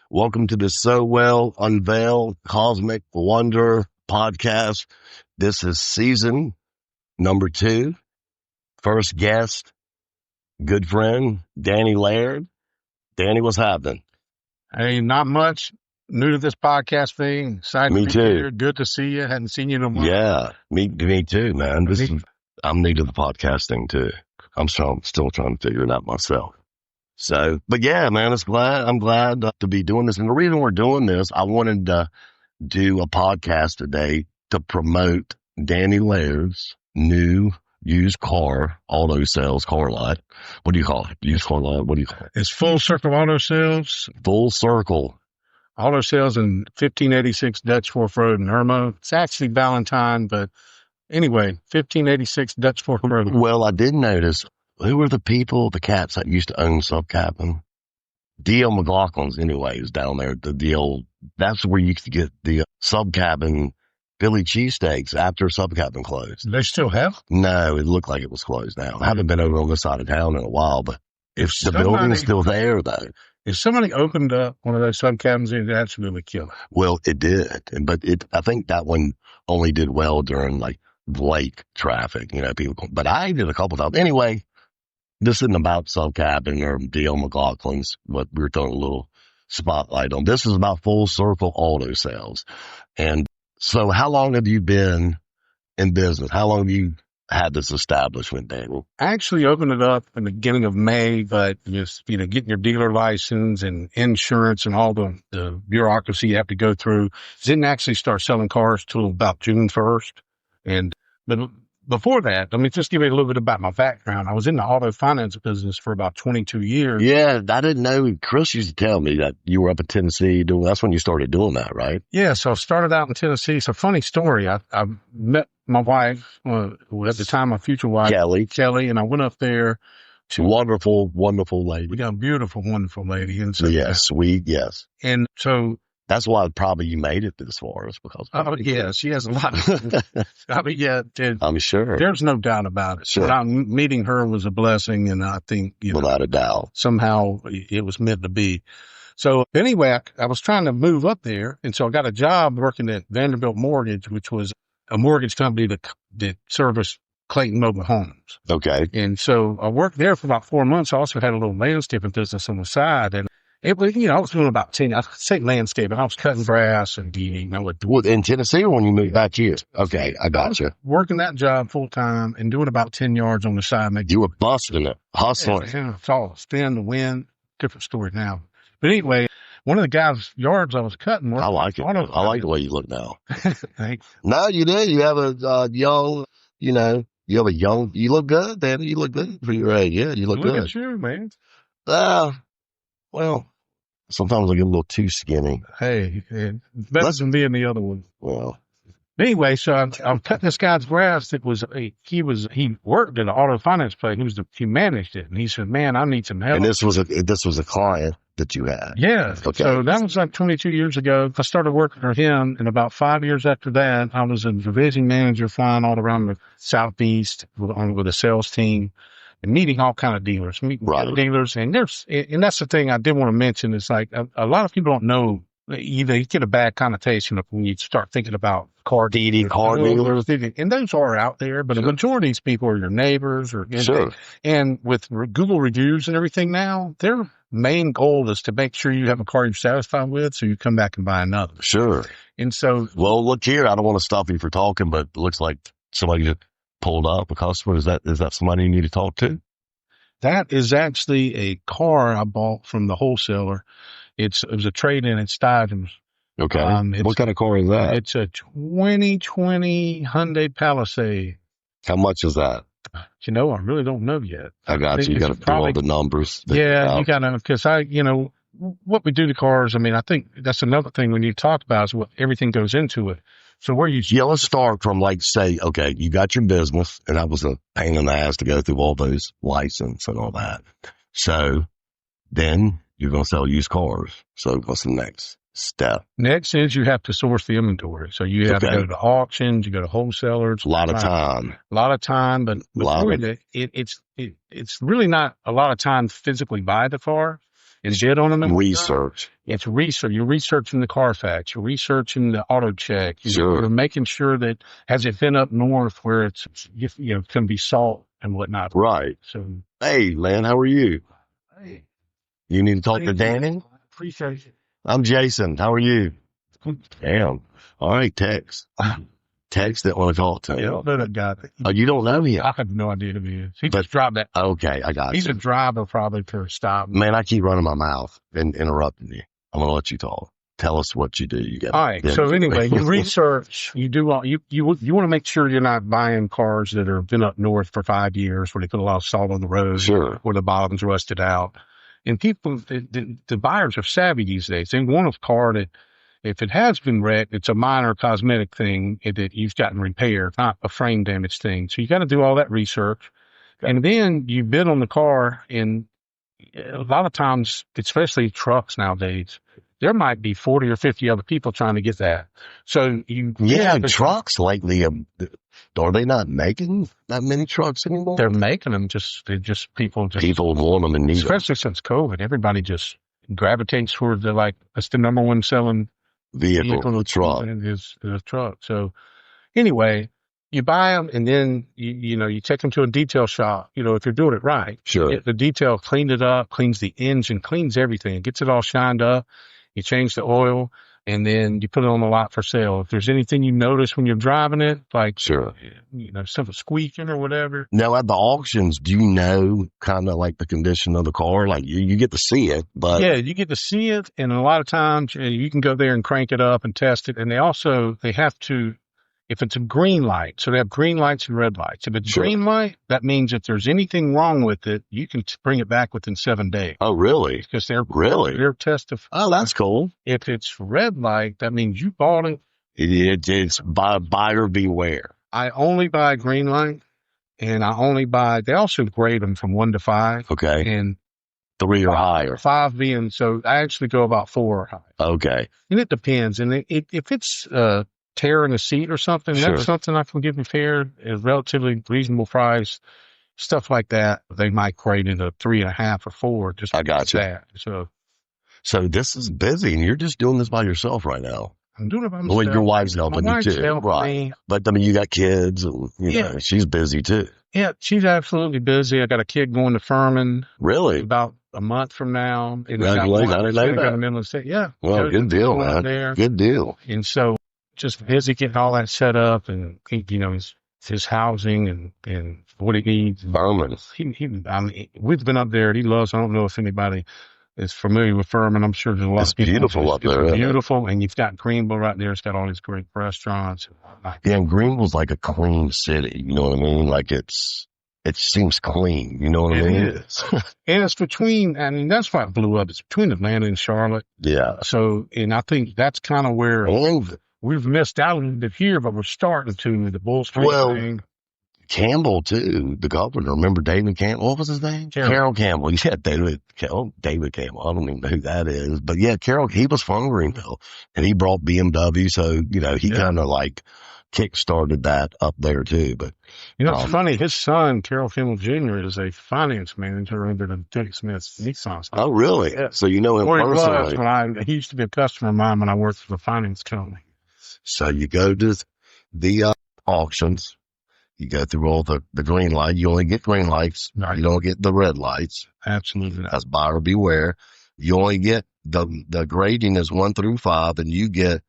Welcome to the So Well Unveiled Cosmic Wonder podcast. This is season number 2. First guest, good friend, Danny Laird. Danny, what's happening? Hey, not much. New to this podcast thing. Excited Me to be too. here. Good to see you. Hadn't seen you in a while. Yeah, me too, man. I'm new to the podcasting too. I'm still trying to figure it out myself. So, but yeah, man, I'm glad to be doing this. And the reason we're doing this, I wanted to do a podcast today to promote Danny Laird's new used car auto sales car lot. What do you call it? Used car lot? What do you call it? It's Full Circle Auto Sales. Full Circle. Auto Sales in 1586 Dutch Fork Road in Irmo. It's actually Valentine, but anyway, 1586 Dutch Fork Road. Well, I did notice, who were the cats that used to own Subcabin? D.L. McLaughlin's anyways down there. That's where you could get the Subcabin Philly cheesesteaks after Subcabin closed. They still have? No, it looked like it was closed now. I haven't been over on this side of town in a while, but if the building's still there, though. If somebody opened up one of those Subcabins, it'd absolutely kill it. Well, it did. But I think that one only did well during like lake traffic, people. But I did a couple times. Anyway, this isn't about Subcabin or D.L. McLaughlin's, but we're throwing a little spotlight on. This is about Full Circle Auto Sales. And so how long have you been in business? How long have you had this establishment, Danny? I actually opened it up in the beginning of May, but just, getting your dealer license and insurance and all the bureaucracy you have to go through. Didn't actually start selling cars till about June 1st. But before that, let me just give you a little bit about my background. I was in the auto finance business for about 22 years. Yeah, I didn't know. Chris used to tell me that you were up in Tennessee that's when you started doing that, right? Yeah, so I started out in Tennessee. It's a funny story. I met my wife, at the time, my future wife, Kelly, and I went up there to wonderful, wonderful lady. We got a beautiful, wonderful lady. And so, sweet, yes. And so that's why probably you made it this far, is because. Oh, yeah, she has a lot of, I'm sure. There's no doubt about it. Sure. But meeting her was a blessing, and I think, without a doubt, somehow it was meant to be. So anyway, I was trying to move up there, and so I got a job working at Vanderbilt Mortgage, which was a mortgage company that serviced Clayton Mobile Homes. Okay. And so I worked there for about 4 months. I also had a little landscaping business on the side, and it was, I was doing about 10, I'd say landscaping. I was cutting grass and, in Tennessee or when you moved back here? Okay, I got you. Working that job full time and doing about 10 yards on the side. You were busting it, hustling. Yeah, it's all spin, the wind, different story now. But anyway, one of the guys' yards I was cutting. I like it. I like the way you look now. Thanks. No, you do. You have a young, you look good, Danny. You look good for your age. Yeah, you look good. Look at you, man. Well, sometimes I get a little too skinny. Hey, better than being the other one. Well, anyway, so I'm cutting this guy's grass. He worked at an auto finance place. He managed it, and he said, "Man, I need some help." And this was a client that you had. Yeah. Okay. So that was like 22 years ago. I started working for him, and about 5 years after that, I was a division manager flying all around the Southeast with a sales team and meeting all kind of dealers, dealers. And that's the thing I did want to mention is like a lot of people don't know. You get a bad connotation of when you start thinking about car dealers, and those are out there, but the majority of these people are your neighbors and with Google reviews and everything now, their main goal is to make sure you have a car you're satisfied with, so you come back and buy another. Sure. And so, well, look here, I don't want to stop you for talking, but it looks like somebody just pulled up a customer. Is that somebody you need to talk to? That is actually a car I bought from the wholesaler. It was a trade-in. It's Stidham's. Okay. What kind of car is that? It's a 2020 Hyundai Palisade. How much is that? I really don't know yet. I got you. You got to do all the numbers. Yeah, you got to, because what we do to cars, I think that's another thing when you talk about is what everything goes into it. So let's start from say, okay, you got your business, and that was a pain in the ass to go through all those license and all that. So then you're going to sell used cars. So what's the next step? Next is you have to source the inventory. So you have to go to auctions, you go to wholesalers. A lot of time, but it's really not a lot of time to physically buy the car. and bid on them. Research. It's research. You're researching the Carfax. You're researching the auto check. You're making sure that has it been up north where it's can be salt and whatnot. Right. So, hey, man, how are you? Hey, you need to talk to Danny? Appreciate it. I'm Jason. How are you? Damn. All right, Tex. Tex that want to talk to you. him. Don't know that guy. Oh, you don't know him? I have no idea who he is. He just dropped that. Okay, I got He's you. a driver probably for a stop. Man, I keep running my mouth and interrupting you. I'm going to let you talk. Tell us what you do. You got all right. So anyway, you research. You do all you want to make sure you're not buying cars that have been up north for 5 years where they put a lot of salt on the road, Sure, where the bottom's rusted out. And people, the buyers are savvy these days. They want a car that, if it has been wrecked, it's a minor cosmetic thing that you've gotten repaired, not a frame damage thing. So you got to do all that research, and then you bid on the car. And a lot of times, especially trucks nowadays, there might be 40 or 50 other people trying to get that. So trucks lately, are they not making that many trucks anymore? They're making them. People want them and need them. Especially since COVID, everybody just gravitates toward that's the number one selling vehicle, truck. Is a truck. So anyway, you buy them, and then you take them to a detail shop. If you're doing it right, sure. The detail cleaned it up, cleans the engine, cleans everything, gets it all shined up. You change the oil, and then you put it on the lot for sale. If there's anything you notice when you're driving it, something squeaking or whatever. Now at the auctions, do you know kind of like the condition of the car? Like you get to see it, but yeah, you get to see it, and a lot of times you can go there and crank it up and test it. And they have to. If it's a green light, so they have green lights and red lights. If it's green light, that means if there's anything wrong with it, you can bring it back within 7 days. Oh, really? Because they're testifying. Oh, that's cool. If it's red light, that means you bought it. It's buyer beware. I only buy green light, and they also grade them from 1 to 5. Okay. And 3 or higher. 5 being, so I actually go about 4 or higher. Okay. And it depends. And if it's, tear in the seat or something, that's something I can give you fair, a relatively reasonable price, stuff like that. They might grade it a 3.5 or 4. Just I got you. That. So this is busy, and you're just doing this by yourself right now. I'm doing it by myself. Well, your wife's helping you too, right? Me. But I mean, you got kids, and you know, she's busy too. Yeah, she's absolutely busy. I got a kid going to Furman. Really? About a month from now. Congratulations! I didn't know that. Yeah. Well, good deal, man. There. Good deal. And so, just busy getting all that set up, and his housing and what he needs. Furman. We've been up there. He loves. I don't know if anybody is familiar with Furman. I'm sure there's a lot of people. Beautiful up there. Beautiful, and you've got Greenville right there. It's got all these great restaurants. Yeah, and Greenville's like a clean city. You know what I mean? Like it seems clean. You know what I mean? It is. And it's between. I mean, that's why it blew up. It's between Atlanta and Charlotte. Yeah. So, and I think that's kind of where. We've missed out a little bit here, but we're starting to the Bull Street thing. Campbell too, the governor. Remember David Campbell? What was his name? Carroll Campbell. Yeah, David Campbell. I don't even know who that is, but yeah, Carroll. He was from Greenville, and he brought BMW. So he kind of like kick-started that up there too. But it's funny. His son, Carroll Campbell Jr., is a finance manager under the Dick Smith's Nissan. Oh, really? Yeah. So you know him personally? He used to be a customer of mine when I worked for the finance company. So you go to the auctions, you go through all the green light. You only get green lights. Right. You don't get the red lights. Absolutely not. That's buyer beware. You only get the grading is 1 through 5, and you get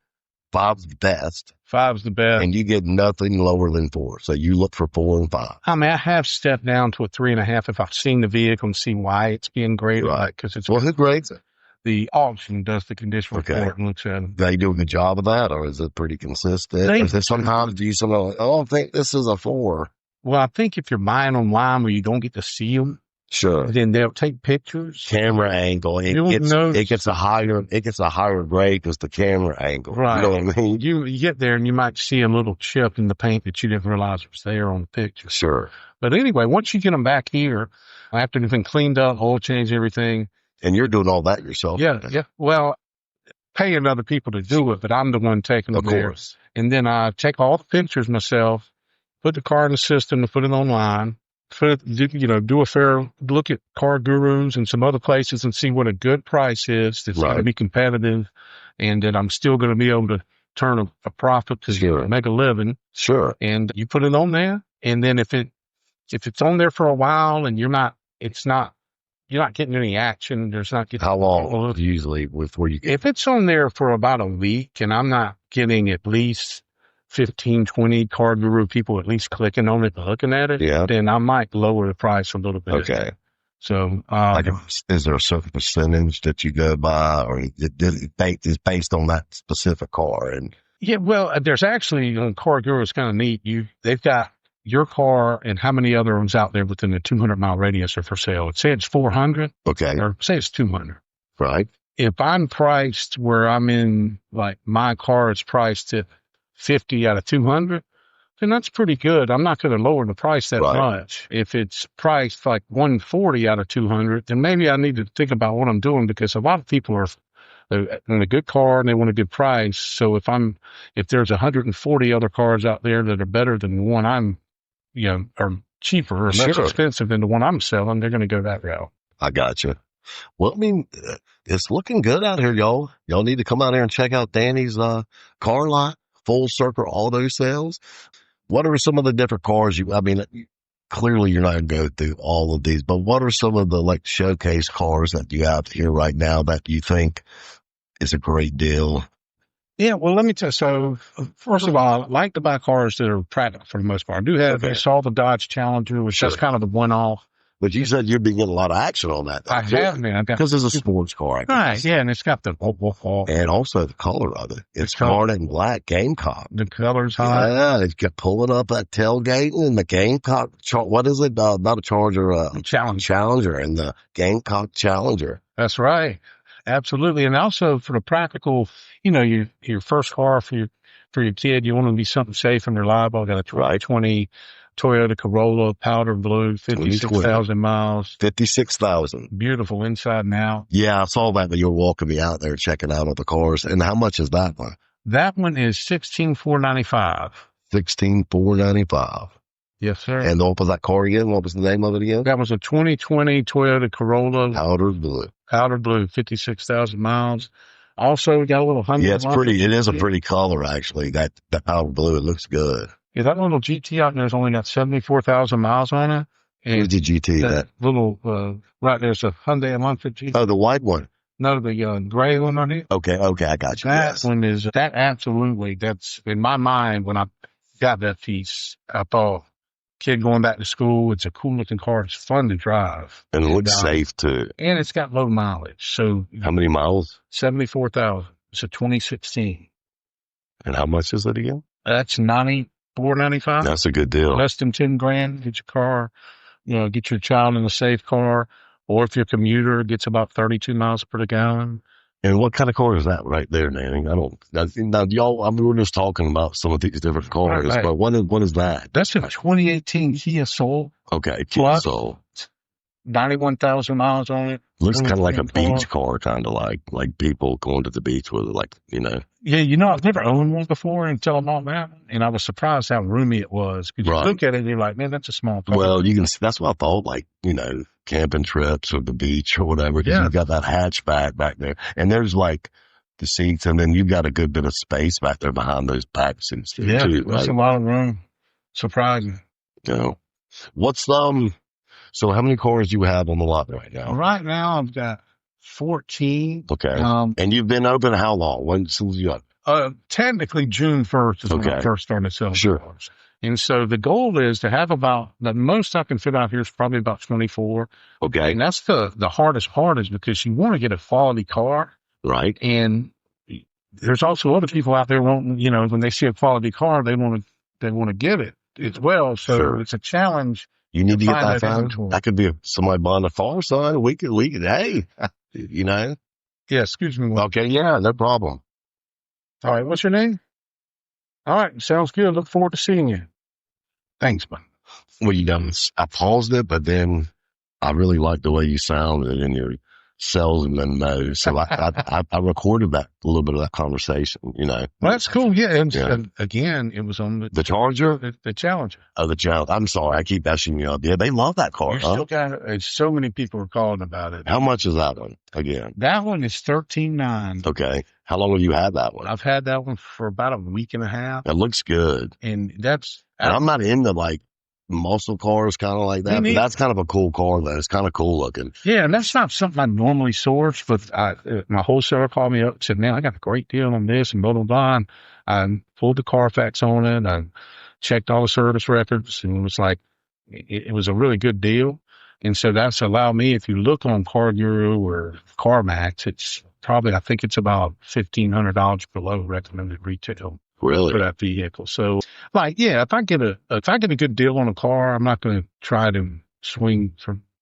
5's the best. 5's the best. And you get nothing lower than 4. So you look for 4 and 5. I mean, I have stepped down to a 3.5 if I've seen the vehicle and see why it's being graded. Right. Well, who grades it? The auction does the condition report and looks at it. They do a good job of that, or is it pretty consistent? Sometimes I don't think this is a 4. Well, I think if you're buying online where you don't get to see them, then they'll take pictures. Camera angle. It gets a higher grade because the camera angle. Right. You know what I mean? You get there and you might see a little chip in the paint that you didn't realize was there on the picture. Sure. But anyway, once you get them back here, after they've been cleaned up, oil change, everything. And you're doing all that yourself? Yeah. Well, paying other people to do it, but I'm the one taking them there. Of course. And then I take all the pictures myself, put the car in the system, and put it online. do a fair look at Car Gurus and some other places and see what a good price is that's going to Right. be competitive, and that I'm still going to be able to turn a profit to Sure. make a living. Sure. And you put it on there, and then if it's on there for a while and you're not getting any action, there's not getting. How long usually before you get? If it's on there for about a week and I'm not getting at least 15, 20 Car Guru people at least clicking on it and looking at it, Yeah. then I might lower the price a little bit. Okay. So, Is there a certain percentage that you go by, or is based on that specific car? And yeah, well, there's actually Car Guru is kind of neat. They've got your car and how many other ones out there within the 200-mile radius are for sale. Say it's 400, okay, or say it's 200. right. If I'm priced where I'm in, like my car is priced at 50 out of 200, then that's pretty good. I'm not going to lower the price that much. If it's priced like 140 out of 200, then maybe I need to think about what I'm doing, because a lot of people are in a good car and they want a good price. So if there's 140 other cars out there that are better than the one I'm, or cheaper or less expensive than the one I'm selling, they're going to go that route. I gotcha. Well, I mean, it's looking good out here, y'all. Y'all need to come out here and check out Danny's car lot, Full Circle Auto Sales. What are some of the different cars clearly you're not going to go through all of these, but what are some of the showcase cars that you have here right now that you think is a great deal? Yeah, well, let me tell you. So, first of all, I like to buy cars that are practical for the most part. I do have, I saw the Dodge Challenger, which that's kind of the one-off. But you said you've been getting a lot of action on that. I have, man. Because it's a sports car. Right, yeah, and it's got the and also the color of it. It's scarlet and black Gamecock. The color's hot. Yeah, it's got pulling up that tailgate and the Gamecock. What is it? Not a Charger. Challenger and the Gamecock Challenger. That's right. Absolutely. And also for the practical, your first car for your kid, you want to be something safe and reliable. I got a 2020 Toyota Corolla, powder blue, 56,000 miles. 56,000. Beautiful inside and out. Yeah, I saw that when you were walking me out there checking out all the cars. And how much is that one? That one is $16,495. $16,495. Yes, sir. And what was that car again? What was the name of it again? That was a 2020 Toyota Corolla. Powder blue. Powder blue, 56,000 miles. Also, we got a little Hyundai. Yeah, it's pretty. It is a pretty color, actually. That powder blue, it looks good. Yeah, that little GT out there's only got 74,000 miles on it. Who's the GT? That little, right there's a Hyundai Elantra GT. Oh, the white one. No, the gray one on it. Okay, I got you. That one is, that absolutely, that's in my mind when I got that piece, I thought, kid going back to school, it's a cool looking car. It's fun to drive. And it looks safe too. And it's got low mileage. So how many miles? 74,000. It's a 2016. And how much is it again? That's $94.95. That's a good deal. Less than 10 grand. Get your car, get your child in a safe car. Or if your commuter gets about 32 miles per gallon. And what kind of car is that right there, Nanny? Now y'all, we're just talking about some of these different cars, right. But what is that? That's a 2018 Kia Soul. Okay, Kia Soul. 91,000 miles on it. Looks kind of like a beach car, kind of like people going to the beach with it, Yeah, I've never owned one before until I'm on that, and I was surprised how roomy it was. Because you look at it and you're like, man, that's a small car. Well, that's what I thought, camping trips or the beach or whatever, because you've got that hatchback back there. And there's the seats, and then you've got a good bit of space back there behind those pack seats too. Yeah, that's a lot of room. Surprising. What's so how many cars do you have on the lot right now? Right now I've got 14. Okay. And you've been open how long? When since you got? Technically June 1st is when I first started selling cars. And so the goal is to have the most I can fit out here is probably about 24. Okay. And that's the hardest part, is because you want to get a quality car. Right. And there's also other people out there wanting, when they see a quality car, they want to get it as well. So it's a challenge. You need to get that found. That could be somebody buying a car, son. We could, hey, Yeah, excuse me. Okay, yeah, no problem. All right, what's your name? All right, sounds good. Look forward to seeing you. Thanks, man. Well, I paused it, but then I really like the way you sounded, and salesman mode. So I recorded that a little bit of that conversation, Well, that's cool. Yeah. Yeah. And again, it was on The Charger? the Challenger. Oh, the Challenger. I'm sorry. I keep messing you up. Yeah, they love that car. You still got it. So many people are calling about it. How much is that one again? That one is $13,900. Okay. How long have you had that one? I've had that one for about a week and a half. It looks good. And I'm not into like muscle cars kind of like that, but that's kind of a cool car though. It's kind of cool looking. Yeah, and that's not something I normally source, but my wholesaler called me up and said, man, I got a great deal on this and blah, blah, blah. And I pulled the Carfax on it. I checked all the service records, and it was like, it was a really good deal. And so that's allowed me, if you look on Car Guru or CarMax, it's probably, I think it's about $1,500 below recommended retail. Really? For that vehicle. So like, yeah, if I get a good deal on a car, I'm not going to try to swing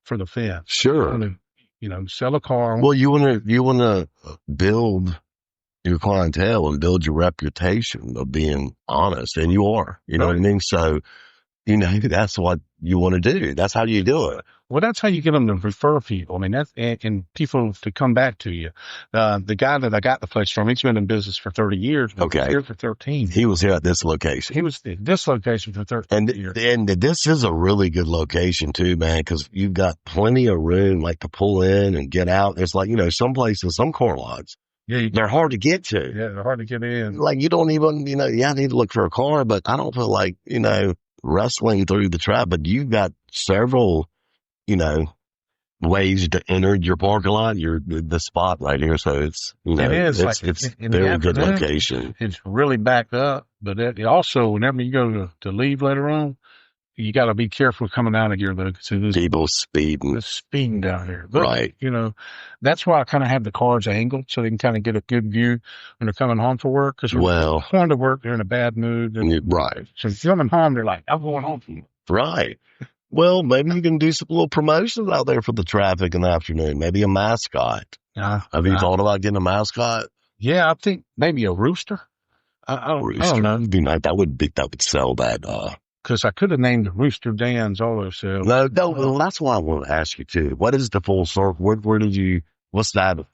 for the fence. Sure. I'm going to, sell a car. Well, you want to build your clientele and build your reputation of being honest, and you are, you know what I mean? So, that's what you want to do. That's how you do it. Well, that's how you get them to refer people. I mean, that's, and people to come back to you. The guy that I got the place from, he's been in business for 30 years. Okay. He was here for 13. He was here at this location. He was at this location for 13 years. And this is a really good location too, man, because you've got plenty of room, like to pull in and get out. It's like, some places, some car lots, they're hard to get to. Yeah, they're hard to get in. Like you don't even, I need to look for a car, but I don't feel like, wrestling through the trap, but you've got several, ways to enter your parking lot. You're the spot right here. So it's, it is it's very good location. It's really backed up, but it also, whenever you go to leave later on, you got to be careful coming out of here though. People speeding. There's speeding down here. But, right. That's why I kind of have the cars angled so they can kind of get a good view when they're coming home from work. Because we're going to work, they're in a bad mood. Right. So if you're coming home, they're like, I'm going home from you. Right. Well, maybe you can do some little promotions out there for the traffic in the afternoon. Maybe a mascot. Have you thought about getting a mascot? Yeah, I think maybe a rooster. I don't know. That would sell that. Because I could have named Rooster Dan's auto sale. No, well, that's why I want to ask you too. What is the full circle? Where did you? What's that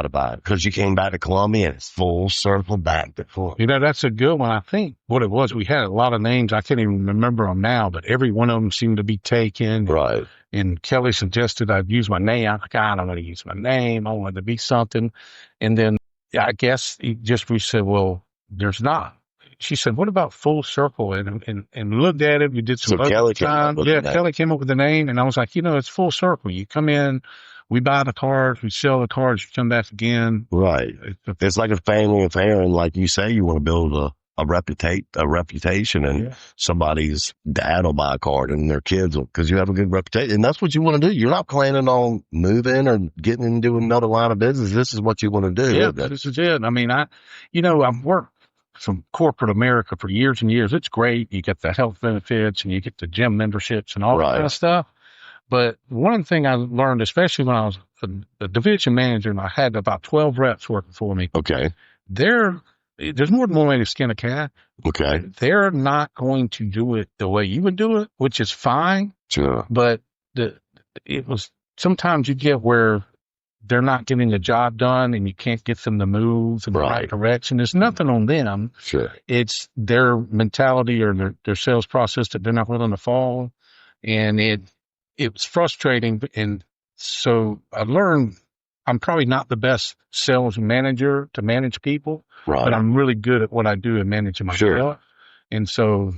about? Because you came back to Columbia and it's full circle back to Columbia. That's a good one. I think what it was, we had a lot of names. I can't even remember them now, but every one of them seemed to be taken. Right. And Kelly suggested I use my name. I'm like, I don't want to use my name. I want it to be something. And then I guess we said, well, there's not. She said, what about full circle? And looked at it. We did some Kelly came up with Kelly came up with the name. And I was like, it's full circle. You come in, we buy the cars, we sell the cars, you come back again. Right. It's like a family affair. And like you say, you want to build a reputation, and somebody's dad will buy a car and their kids will, because you have a good reputation. And that's what you want to do. You're not planning on moving or getting into another line of business. This is what you want to do. Yeah, this is it. I mean, I've worked from corporate America for years and years. It's great. You get the health benefits and you get the gym memberships and all that kind of stuff. But one thing I learned, especially when I was a division manager and I had about 12 reps working for me. Okay. There's more than one way to skin a cat. Okay. They're not going to do it the way you would do it, which is fine. Sure. But sometimes you get where they're not getting the job done and you can't get them to move in the right direction. There's nothing on them. Sure. It's their mentality or their sales process that they're not willing to follow. And it was frustrating. And so I learned I'm probably not the best sales manager to manage people, but I'm really good at what I do in managing myself. Sure. And so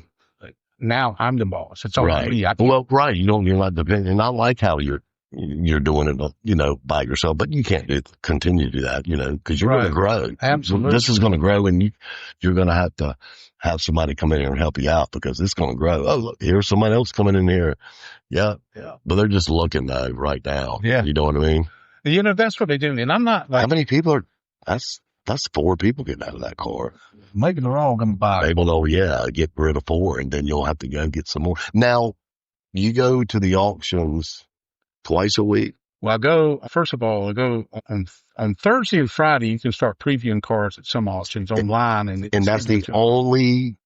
now I'm the boss. It's all me. You're not dependent. And I like how you're doing it, by yourself, but you can't continue to do that, because you're going to grow. Absolutely. This is going to grow, and you're going to have somebody come in here and help you out because it's going to grow. Oh, look, here's somebody else coming in here. Yeah. But they're just looking though right now. Yeah. You know what I mean? That's what they do. And I'm not like, how many people that's 4 people getting out of that car. Maybe they're all going to buy it. Well, get rid of 4 and then you'll have to go get some more. Now you go to the auctions twice a week? Well, I go on Thursday and Friday. You can start previewing cars at some auctions online. And that's the only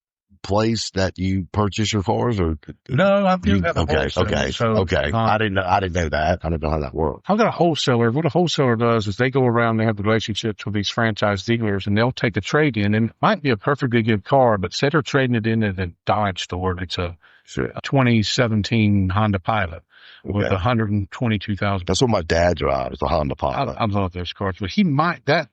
place that you purchase your cars, or No, I do have a okay, wholesaler. okay, So, okay. I didn't know that. I didn't know how that worked. I've got a wholesaler. What a wholesaler does is they go around, they have relationships with these franchise dealers, and they'll take a trade in, and it might be a perfectly good car, but say they're trading it in at a Dodge store. It's a 2017 Honda Pilot with Okay. 122,000. That's what my dad drives, the Honda Pilot. I love those cars, but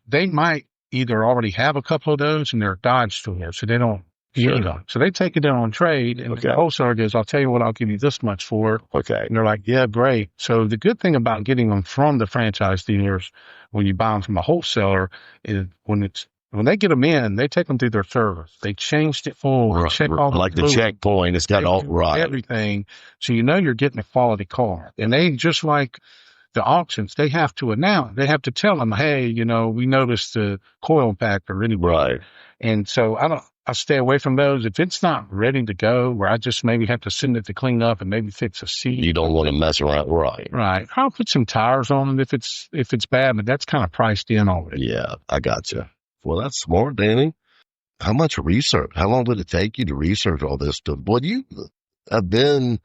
they might either already have a couple of those in their Dodge store, so they don't get them. So they take it in on trade, and the wholesaler goes, "I'll tell you what, I'll give you this much for it." Okay. And they're like, "Yeah, great." So the good thing about getting them from the franchise dealers when you buy them from a wholesaler is when they get them in, they take them through their service. They changed it full, check all the like the checkpoint. It's got all right, everything, so you know you're getting a quality car. And they, just like the auctions, they have to announce, they have to tell them, "Hey, we noticed the coil impactor anyway." Right. And so I stay away from those. If it's not ready to go, where I just maybe have to send it to clean up and maybe fix a seat. You don't want to mess around. Right. Right. I'll put some tires on it if it's bad, but that's kind of priced in already. Yeah, I gotcha. Well, that's smart, Danny. How much research? How long did it take you to research all this stuff? Well, you have been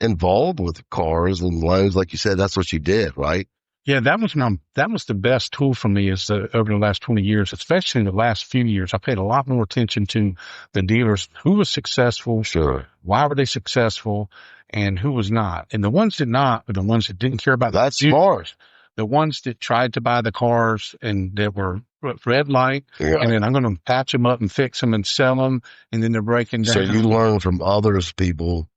involved with cars and loans, like you said. That's what you did, right? Yeah, that was the best tool for me over the last 20 years, especially in the last few years. I paid a lot more attention to the dealers, who was successful, sure, why were they successful, and who was not. And the ones that not were the ones that didn't care about that's smart. The ones that tried to buy the cars and that were red light, and then I'm going to patch them up and fix them and sell them, and then they're breaking down. So you learn from other people's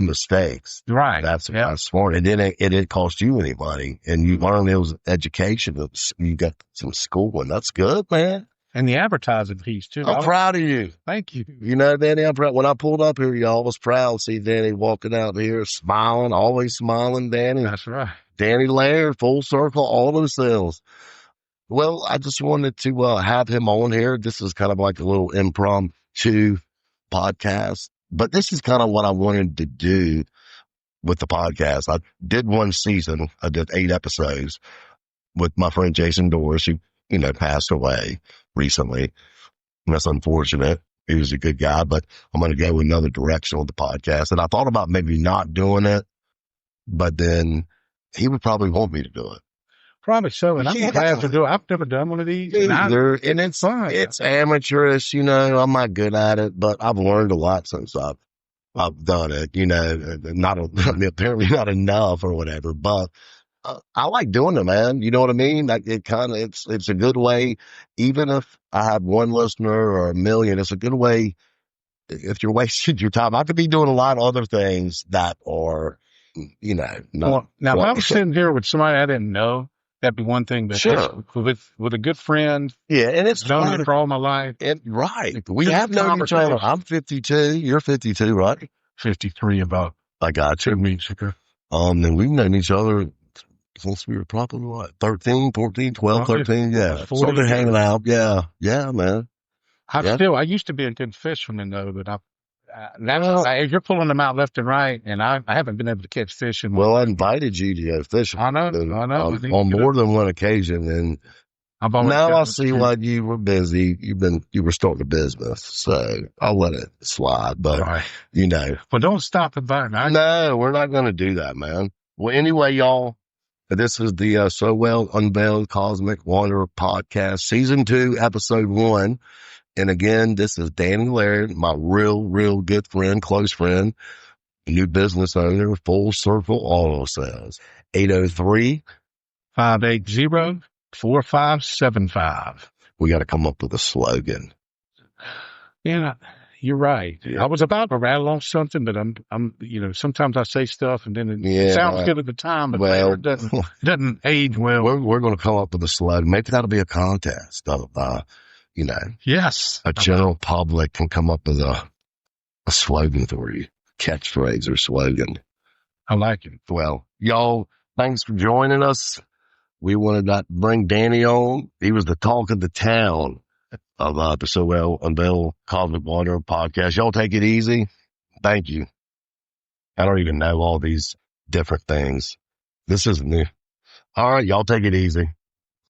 mistakes. Right. That's smart. And then it didn't cost you any money, and you learned it was education. You got some schooling. That's good, man. And the advertising piece too. I'm proud of you. Thank you. Danny, I'm proud. When I pulled up here, y'all was proud to see Danny walking out here smiling, always smiling, Danny. That's right. Danny Laird, full circle, all themselves. Well, I just wanted to have him on here. This is kind of like a little impromptu podcast, but this is kind of what I wanted to do with the podcast. I did one season. I did 8 episodes with my friend Jason Doris, who, passed away recently. And that's unfortunate. He was a good guy, but I'm going to go another direction with the podcast. And I thought about maybe not doing it, but then he would probably want me to do it. Probably so, and I'm glad to do it. I've never done one of these. And it's fun. It's amateurish, I'm not good at it, but I've learned a lot since I've done it, apparently not enough or whatever, but I like doing it, man. You know what I mean? Like it's a good way, even if I have one listener or 1 million, it's a good way. If you're wasting your time, I could be doing a lot of other things that are, not. Well, now, if I was sitting here with somebody I didn't know, that'd be one thing. But sure, with a good friend, and it's known it for all my life. Right, we have known each other. I'm 52. You're 52, right? 53, about. I got you. 2 weeks ago. And we've known each other since we were probably 13, 14, 12, 13. Yeah, started hanging out. Yeah, man. I used to be a good fisherman though, but you're pulling them out left and right, and I haven't been able to catch fish. Well, I invited you to go fishing. I know. On more than one occasion, and now I see why you were busy. You were starting a business, so I'll let it slide. But well, don't stop inviting. No, we're not going to do that, man. Well, anyway, y'all, this is the So Well Unveiled Cosmic Wanderer podcast, season 2, episode 1. And again, this is Danny Laird, my real good friend, close friend, new business owner, Full Circle Auto Sales. 803-580-4575. We got to come up with a slogan. Yeah, you're right. Yeah. I was about to rattle off something, but I'm sometimes I say stuff and then it sounds good at the time, but it doesn't age well. We're going to come up with a slogan. Maybe that'll be a contest of, yes, a general public can come up with a slogan for you, catchphrase or slogan. I like it. Well, y'all, thanks for joining us. We wanted to bring Danny on. He was the talk of the town of the So Well Unveiled Cosmic Wanderer podcast. Y'all take it easy. Thank you. I don't even know all these different things. This is new. All right, y'all take it easy.